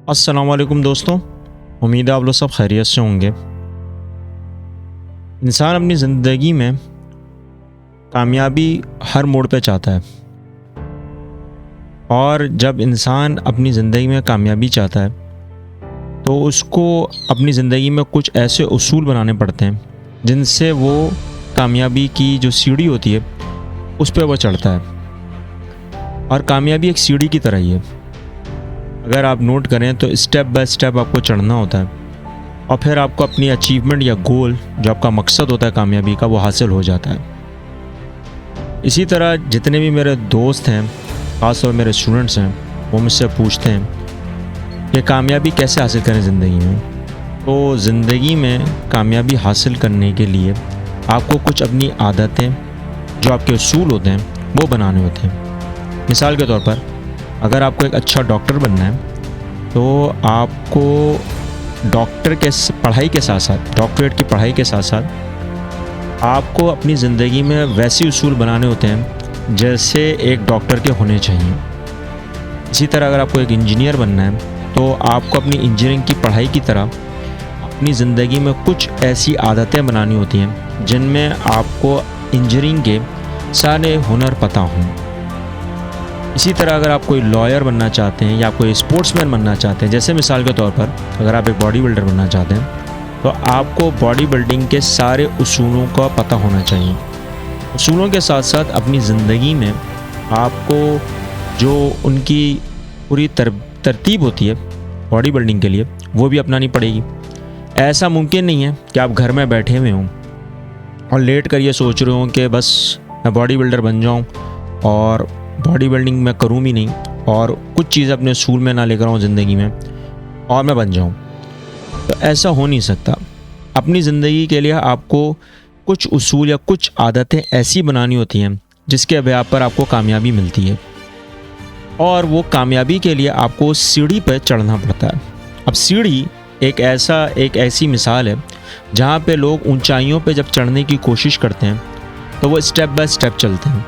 अस्सलाम वालेकुम दोस्तों, उम्मीद है आप लोग सब खैरियत से होंगे। इंसान अपनी ज़िंदगी में कामयाबी हर मोड़ पे चाहता है और जब इंसान अपनी ज़िंदगी में कामयाबी चाहता है तो उसको अपनी ज़िंदगी में कुछ ऐसे उसूल बनाने पड़ते हैं जिनसे वो कामयाबी की जो सीढ़ी होती है उस पर वो चढ़ता है। और कामयाबी एक सीढ़ी की तरह ही है। अगर आप नोट करें तो स्टेप बाय स्टेप आपको चढ़ना होता है और फिर आपको अपनी अचीवमेंट या गोल जो आपका मकसद होता है कामयाबी का वो हासिल हो जाता है। इसी तरह जितने भी मेरे दोस्त हैं, ख़ासतौर मेरे स्टूडेंट्स हैं, वो मुझसे पूछते हैं कि कामयाबी कैसे हासिल करें ज़िंदगी में। तो ज़िंदगी में कामयाबी हासिल करने के लिए आपको कुछ अपनी आदतें जो आपके उसूल होते हैं वो बनाने होते हैं। मिसाल के तौर पर अगर आपको एक अच्छा डॉक्टर बनना है तो आपको डॉक्टर के पढ़ाई के साथ साथ, डॉक्टरेट की पढ़ाई के साथ साथ आपको अपनी ज़िंदगी में वैसे उसूल बनाने होते हैं जैसे एक डॉक्टर के होने चाहिए। इसी तरह अगर आपको एक इंजीनियर बनना है तो आपको अपनी इंजीनियरिंग की पढ़ाई की तरह अपनी ज़िंदगी में कुछ ऐसी आदतें बनानी होती हैं जिनमें आपको इंजीनियरिंग के सारे हुनर पता हों। इसी तरह अगर आप कोई लॉयर बनना चाहते हैं या कोई स्पोर्ट्समैन बनना चाहते हैं, जैसे मिसाल के तौर पर अगर आप एक बॉडी बिल्डर बनना चाहते हैं तो आपको बॉडी बिल्डिंग के सारे उसूलों का पता होना चाहिए। उसूलों के साथ साथ अपनी ज़िंदगी में आपको जो उनकी पूरी तरतीब होती है बॉडी बिल्डिंग के लिए वो भी अपनानी पड़ेगी। ऐसा मुमकिन नहीं है कि आप घर में बैठे हुए हों और लेट कर ये सोच रहे हों कि बस मैं बॉडी बिल्डर बन जाऊँ और बॉडी बिल्डिंग मैं करूँ भी नहीं और कुछ चीज़ अपने उसूल में ना लेकर आऊँ ज़िंदगी में और मैं बन जाऊँ। तो ऐसा हो नहीं सकता। अपनी ज़िंदगी के लिए आपको कुछ उसूल या कुछ आदतें ऐसी बनानी होती हैं जिसके आधार पर आपको कामयाबी मिलती है और वो कामयाबी के लिए आपको सीढ़ी पर चढ़ना पड़ता है। अब सीढ़ी एक ऐसी मिसाल है जहाँ पे लोग ऊंचाइयों पे जब चढ़ने की कोशिश करते हैं तो वो स्टेप बाय स्टेप चलते हैं।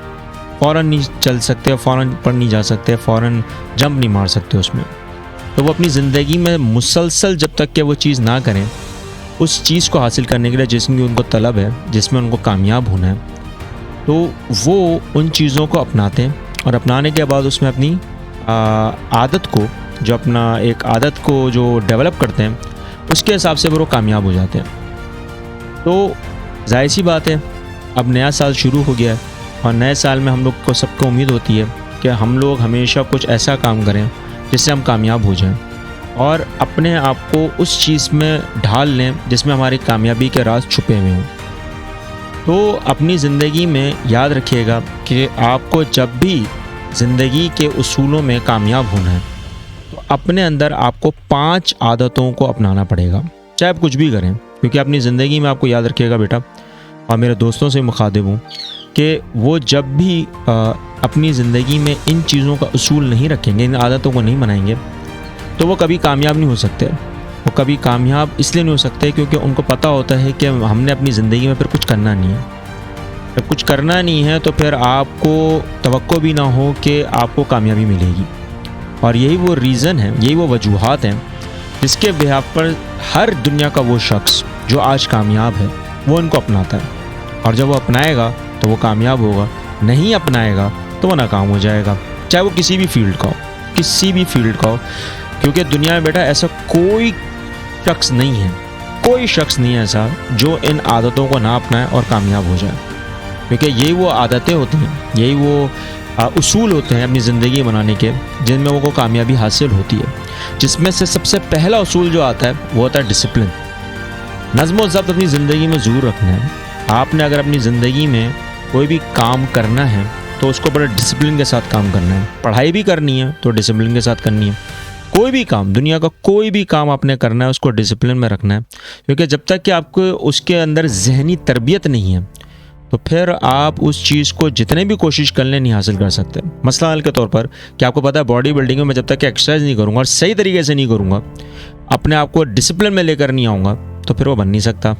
फ़ौरन नहीं चल सकते, फ़ौरन पर नहीं जा सकते, फ़ौरन जंप नहीं मार सकते उसमें। तो वो अपनी ज़िंदगी में मुसलसल जब तक कि वो चीज़ ना करें उस चीज़ को हासिल करने के लिए जिसकी उनको तलब है, जिसमें उनको कामयाब होना है, तो वो उन चीज़ों को अपनाते हैं और अपनाने के बाद उसमें अपनी आदत को जो डेवलप करते हैं उसके हिसाब से वो कामयाब हो जाते हैं। तो जाहिर सी बात है, अब नया साल शुरू हो गया है और नए साल में हम लोग को सबको उम्मीद होती है कि हम लोग हमेशा कुछ ऐसा काम करें जिससे हम कामयाब हो जाएं और अपने आप को उस चीज़ में ढाल लें जिसमें हमारी कामयाबी के राज छुपे हुए हों। तो अपनी ज़िंदगी में याद रखिएगा कि आपको जब भी ज़िंदगी के उसूलों में कामयाब होना है तो अपने अंदर आपको 5 आदतों को अपनाना पड़ेगा, चाहे आप कुछ भी करें। क्योंकि अपनी ज़िंदगी में आपको याद रखिएगा बेटा, और मेरे दोस्तों से मुखातिब हूँ कि वो जब भी अपनी ज़िंदगी में इन चीज़ों का उसूल नहीं रखेंगे, इन आदतों को नहीं बनाएंगे तो वो कभी कामयाब नहीं हो सकते। वो कभी कामयाब इसलिए नहीं हो सकते क्योंकि उनको पता होता है कि हमने अपनी ज़िंदगी में फिर कुछ करना नहीं है। जब कुछ करना नहीं है तो फिर आपको तवक्को भी ना हो कि आपको कामयाबी मिलेगी। और यही वो रीज़न है, यही वो वजूहात हैं जिसके बिहाफ पर हर दुनिया का वो शख्स जो आज कामयाब है वो इनको अपनाता है। और जब वो अपनाएगा तो वो कामयाब होगा, नहीं अपनाएगा तो वो नाकाम हो जाएगा, चाहे वो किसी भी फील्ड का हो, किसी भी फील्ड का हो। क्योंकि दुनिया में बेटा ऐसा कोई शख्स नहीं है ऐसा जो इन आदतों को ना अपनाए और कामयाब हो जाए। क्योंकि यही वो आदतें होती हैं, यही वो उसूल होते हैं अपनी ज़िंदगी बनाने के जिनमें वो कामयाबी हासिल होती है। जिसमें से सबसे पहला उसूल जो आता है वो होता है डिसिप्लिन। नज़्म व ज़ब्त अपनी ज़िंदगी में ज़रूर रखना है। आपने अगर अपनी ज़िंदगी में कोई भी काम करना है तो उसको बड़े डिसिप्लिन के साथ काम करना है। पढ़ाई भी करनी है तो डिसिप्लिन के साथ करनी है। कोई भी काम, दुनिया का कोई भी काम आपने करना है उसको डिसिप्लिन में रखना है। क्योंकि जब तक कि आपको उसके अंदर जहनी तरबियत नहीं है तो फिर आप उस चीज़ को जितने भी कोशिश कर लें नहीं हासिल कर सकते। मसलन के तौर पर कि आपको पता है बॉडी बिल्डिंग में मैं जब तक कि एक्सरसाइज नहीं करूँगा और सही तरीके से नहीं करूँगा, अपने आप को डिसिप्लिन में लेकर नहीं आऊँगा तो फिर वो बन नहीं सकता।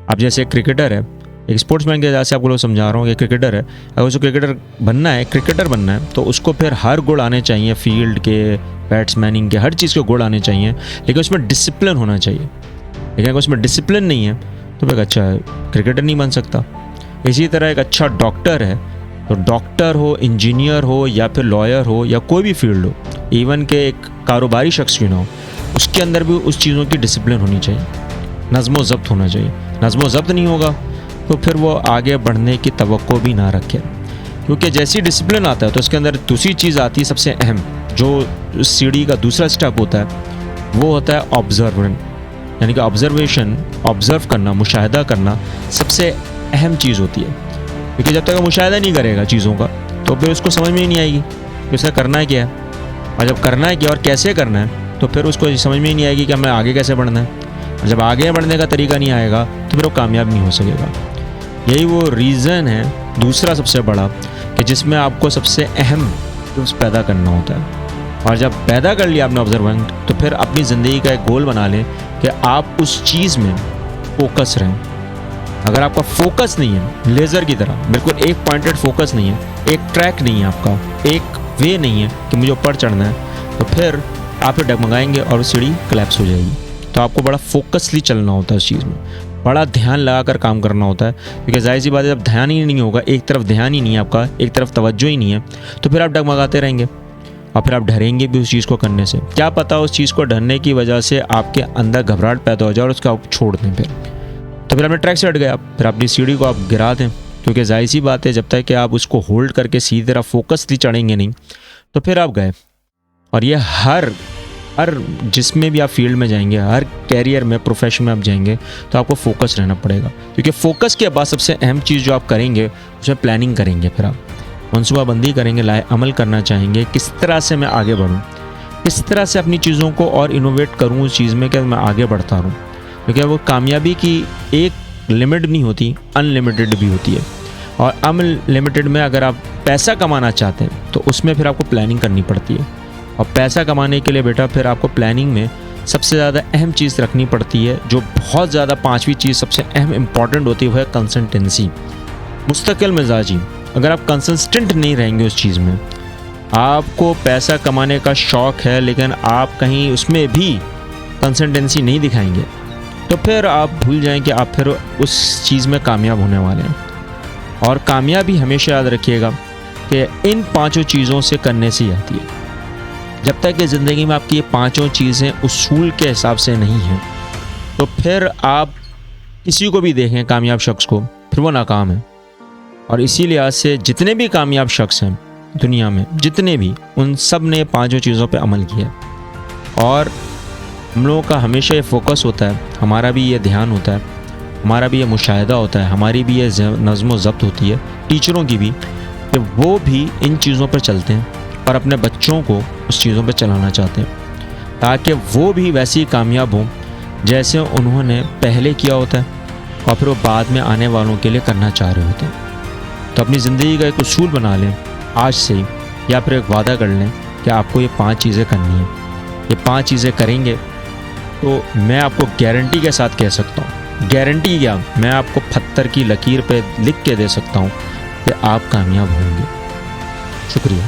अब जैसे एक क्रिकेटर है एक स्पोर्ट्समैन के वजह से आपको लोग समझा रहा हूँ कि क्रिकेटर है, अगर उसको क्रिकेटर बनना है, क्रिकेटर बनना है, तो उसको फिर हर गुण आने चाहिए, फील्ड के, बैट्समैनिंग के, हर चीज़ के गुण आने चाहिए, लेकिन उसमें डिसिप्लिन होना चाहिए। लेकिन अगर उसमें डिसिप्लिन नहीं है तो फिर अच्छा क्रिकेटर नहीं बन सकता। इसी तरह एक अच्छा डॉक्टर है, तो डॉक्टर हो, इंजीनियर हो, या फिर लॉयर हो, या कोई भी फील्ड हो, इवन के एक कारोबारी शख्स क्यों ना हो, उसके अंदर भी उस चीज़ों की डिसिप्लिन होनी चाहिए, नज़्म व ज़ब्त होना चाहिए। नज़्म व ज़ब्त नहीं होगा तो फिर वो आगे बढ़ने की तवक्को भी ना रखे, क्योंकि जैसी डिसिप्लिन आता है तो उसके अंदर दूसरी चीज़ आती है सबसे अहम, जो सीढ़ी का दूसरा स्टेप होता है, वो होता है ऑब्जर्वेंट, यानी कि ऑब्जर्वेशन, ऑब्जर्व करना, मुशाहिदा करना सबसे अहम चीज़ होती है। क्योंकि जब तक वो मुशाहिदा नहीं करेगा चीज़ों का तो फिर उसको समझ में ही नहीं आएगी कि उसे करना है क्या है, और जब करना है क्या और कैसे करना है तो फिर उसको समझ में ही नहीं आएगी कि हमें आगे कैसे बढ़ना है। और जब आगे बढ़ने का तरीका नहीं आएगा तो फिर वो कामयाब नहीं हो सकेगा। यही वो रीज़न है दूसरा सबसे बड़ा, कि जिसमें आपको सबसे अहम टिप्स पैदा करना होता है। और जब पैदा कर लिया आपने ऑब्जर्वेंट, तो फिर अपनी ज़िंदगी का एक गोल बना लें कि आप उस चीज़ में फोकस रहें। अगर आपका फोकस नहीं है, लेज़र की तरह बिल्कुल एक पॉइंटेड फोकस नहीं है, एक ट्रैक नहीं है आपका, एक वे नहीं है कि मुझे ऊपर चढ़ना है, तो फिर आप डगमगाएंगे और सीढ़ी कोलैप्स हो जाएगी। तो आपको बड़ा फोकसली चलना होता है उस चीज़ में, बड़ा ध्यान लगाकर काम करना होता है। क्योंकि जाहिर सी बात है, जब ध्यान ही नहीं होगा, एक तरफ ध्यान ही नहीं है आपका, एक तरफ तवज्जो ही नहीं है, तो फिर आप डगमगाते रहेंगे और फिर आप डरेंगे भी उस चीज़ को करने से। क्या पता उस चीज़ को डरने की वजह से आपके अंदर घबराहट पैदा हो जाए और उसको आप छोड़ दें, फिर तो फिर आपने ट्रैक से हट गए, आप फिर अपनी सीढ़ी को आप गिरा दें। क्योंकि जाहिर सी बात है, जब तक कि आप उसको होल्ड करके सीधी तरह फोकसली चढ़ेंगे नहीं तो फिर आप गए। और ये हर जिसमें भी आप फील्ड में जाएंगे, हर कैरियर में, प्रोफेशन में आप जाएंगे तो आपको फोकस रहना पड़ेगा। क्योंकि फोकस के बाद सबसे अहम चीज़ जो आप करेंगे उसमें प्लानिंग करेंगे, फिर आप मनसूबाबंदी करेंगे, अमल करना चाहेंगे, किस तरह से मैं आगे बढ़ूँ, किस तरह से अपनी चीज़ों को और इनोवेट करूँ उस चीज़ में कि मैं आगे बढ़ता रहूँ। क्योंकि वो कामयाबी की एक लिमिट नहीं होती, अनलिमिटेड भी होती है। और अनलिमिटेड में अगर आप पैसा कमाना चाहते हैं तो उसमें फिर आपको प्लानिंग करनी पड़ती है। और पैसा कमाने के लिए बेटा फिर आपको प्लानिंग में सबसे ज़्यादा अहम चीज़ रखनी पड़ती है, जो बहुत ज़्यादा पांचवी चीज़ सबसे अहम इम्पॉर्टेंट होती है, वह है कंसिस्टेंसी, मुस्तकिल मिजाजी। अगर आप कंसिस्टेंट नहीं रहेंगे उस चीज़ में, आपको पैसा कमाने का शौक़ है लेकिन आप कहीं उसमें भी कंसिस्टेंसी नहीं दिखाएंगे, तो फिर आप भूल जाएं कि आप फिर उस चीज़ में कामयाब होने वाले हैं। और कामयाबी हमेशा याद रखिएगा कि इन पांचों चीज़ों से करने से ही आती है। जब तक कि ज़िंदगी में आपकी ये पांचों चीज़ें उसूल के हिसाब से नहीं हैं, तो फिर आप किसी को भी देखें कामयाब शख्स को, फिर वो नाकाम है। और इसी लिहाज से जितने भी कामयाब शख्स हैं दुनिया में, जितने भी, उन सब ने पांचों चीज़ों पे अमल किया। और हम लोगों का हमेशा ये फोकस होता है, हमारा भी ये ध्यान होता है, हमारा भी ये मुशाहिदा होता है, हमारी भी ये नज़्म व ज़ब्त होती है, टीचरों की भी, कि वो भी इन चीज़ों पर चलते हैं और अपने बच्चों को उस चीज़ों पर चलाना चाहते हैं, ताकि वो भी वैसे ही कामयाब हों जैसे उन्होंने पहले किया होता है और फिर वो बाद में आने वालों के लिए करना चाह रहे होते हैं। तो अपनी ज़िंदगी का एक उसूल बना लें आज से ही, या फिर एक वादा कर लें कि आपको ये 5 चीज़ें करनी है। ये 5 चीज़ें करेंगे तो मैं आपको गारंटी के साथ कह सकता हूँ, गारंटी क्या, मैं आपको पत्थर की लकीर पे लिख के दे सकता हूँ कि आप कामयाब होंगे। शुक्रिया।